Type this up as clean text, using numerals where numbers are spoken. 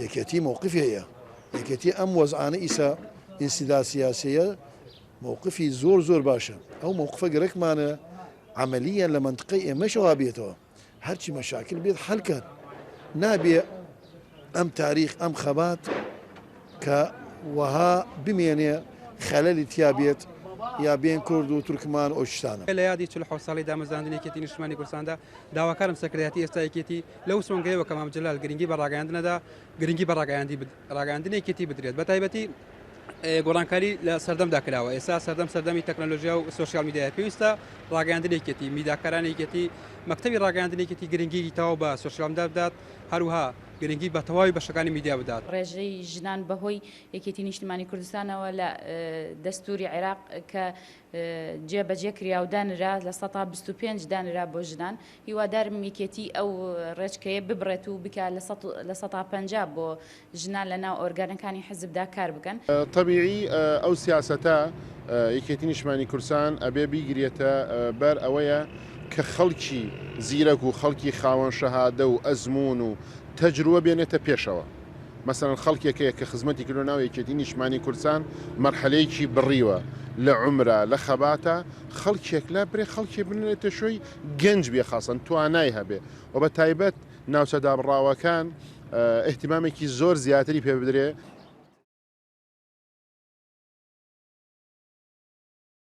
یەکێتی مووقفی هەیە یەکێتی ئەم وەزعانە ئیسا ئینسیدا سیاسیە مووقفی زۆر باشە ئەو مووقفە گرەکمانە عملیان لە منطقەی ئێمەشەوا بێتەوە هەرچی مەشاکل بێت حەلکات نابێ ئەم تاریخ ئەم خەبات کە وەها بمێنێ خەلەلی تیا بێت یا بێن کورد و تورکمان ئەو شتانە لە یادی 40 ساڵی دامەزراندنێکی نیشتمانی کوردستاندا داواکارم سەکرەتی ئێستایەکێتی لەو سۆنگەیەوە کە مام جەلال گرنگی بە ڕاگەیاندنەدا گرنگی بە ڕاگەیاندنێکێتی بدرێت بە تایبەتی گۆڕانکاری لە سەردەمدا کراوە ئێستا سەردەمی تەکنۆلۆژیا و سوشیال میدیای پێویستە ڕاگەیاندنێکێتی میداکارانێکێتی مەکتەبی ڕاگەیاندنێکێتی گرنگی تاوا بە سوشیال میدیا بدات هەروها گرنگی بە تەواوی بەشەکانی میدیا بدات ڕێژەی ژنان بەهۆی یەکێتی نیشتمانی کوردستانەوە لە دەستوری عێراق کە جێبەجێ کراودانرا لە 125 دانرا بۆ ژنان هیوادارم یەکێتی ئەو ڕێچکەیە ببڕێت و بکە لە 150 بۆ ژنان لە ناو ئۆرگانەکانی حزبدا کار بکەن طبیعی ئەو سیاسەتە یەکێتی نیشتمانی کوردستان ئەبێ بیگرێتە بەر ئەوەیە کە خەڵکی زیرەک و خەڵکی خاوەن شەهادە و ئەزمون و تەجروبە بێنێتە پێشەوە مەسەڵەن خەڵکێکەیە کە خزمەتی کردو ناو یەکێتی نیشتمانی کوردستان مەرحەلەیەکی بڕیوە لە عومرە لە خەباتە خەڵکێک لا برێ خەڵکی بنێتە شوێی گەنج بێ خاصن توانای هەبێ و بە تایبەت ناوچە دابڕاوەکان احتیمامێکی زۆر زیاتری پێ بدرێ